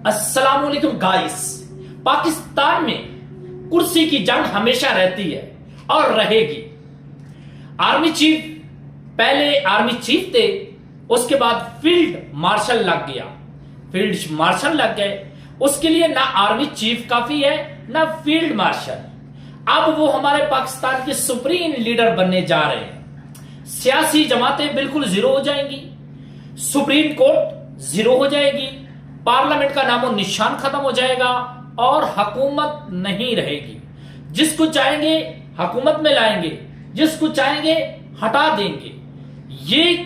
السلام علیکم گائس. پاکستان میں کرسی کی جنگ ہمیشہ رہتی ہے اور رہے گی. آرمی چیف پہلے آرمی چیف تھے, اس کے بعد فیلڈ مارشل لگ گیا. فیلڈ مارشل لگ گئے, اس کے لیے نہ آرمی چیف کافی ہے نہ فیلڈ مارشل. اب وہ ہمارے پاکستان کے سپریم لیڈر بننے جا رہے ہیں. سیاسی جماعتیں بالکل زیرو ہو جائیں گی, سپریم کورٹ زیرو ہو جائے گی, پارلیمنٹ کا نام و نشان ختم ہو جائے گا اور حکومت نہیں رہے گی. جس کو چاہیں گے حکومت میں لائیں گے, جس کو چاہیں گے ہٹا دیں گے. یہ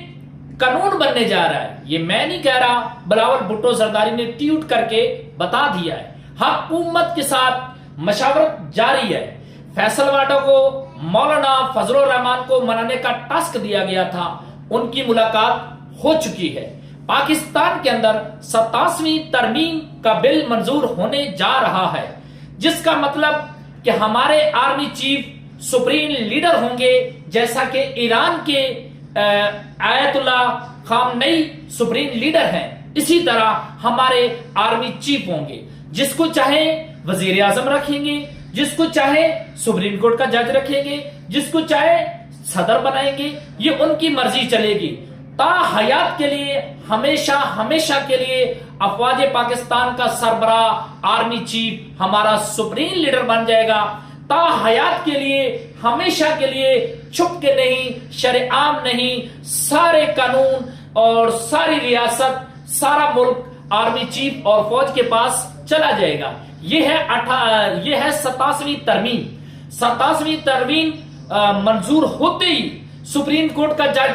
قانون بننے جا رہا ہے. یہ میں نہیں کہہ رہا, بلاول بھٹو زرداری نے ٹویٹ کر کے بتا دیا ہے. حکومت کے ساتھ مشاورت جاری ہے. فیصل واڈا کو مولانا فضل الرحمان کو منانے کا ٹاسک دیا گیا تھا, ان کی ملاقات ہو چکی ہے. پاکستان کے اندر 87ویں ترمیم کا بل منظور ہونے جا رہا ہے, جس کا مطلب کہ ہمارے آرمی چیف سپریم لیڈر ہوں گے, جیسا کہ ایران کے آیت اللہ خامنئی سپریم لیڈر ہیں. اسی طرح ہمارے آرمی چیف ہوں گے. جس کو چاہیں وزیر اعظم رکھیں گے, جس کو چاہے سپریم کورٹ کا جج رکھیں گے, جس کو چاہے صدر بنائیں گے. یہ ان کی مرضی چلے گی. تا حیات کے لیے ہمیشہ کے لیے افواج پاکستان کا سربراہ آرمی چیف ہمارا سپریم لیڈر بن جائے گا. تا حیات کے لیے ہمیشہ کے لیے چھپ کے نہیں, شرعام نہیں, سارے قانون اور ساری ریاست سارا ملک آرمی چیف اور فوج کے پاس چلا جائے گا. یہ ہے 87ویں ترمیم. 87ویں ترمیم منظور ہوتے ہی سپریم کورٹ کا جج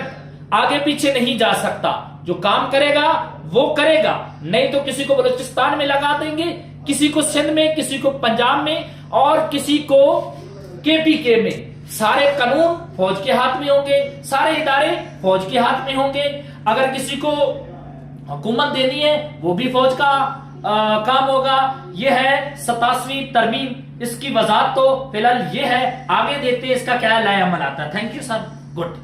آگے پیچھے نہیں جا سکتا. جو کام کرے گا وہ کرے گا, نہیں تو کسی کو بلوچستان میں لگا دیں گے, کسی کو سندھ میں, کسی کو پنجاب میں اور کسی کو KPK میں. سارے قانون فوج کے ہاتھ میں ہوں گے, سارے ادارے فوج کے ہاتھ میں ہوں گے. اگر کسی کو حکومت دینی ہے وہ بھی فوج کا کام ہوگا. یہ ہے 87ویں ترمیم. اس کی وضاحت تو فی الحال یہ ہے, آگے دیکھتے ہیں اس کا کیا لائے عمل آتا ہے. Thank you sir. گڈ.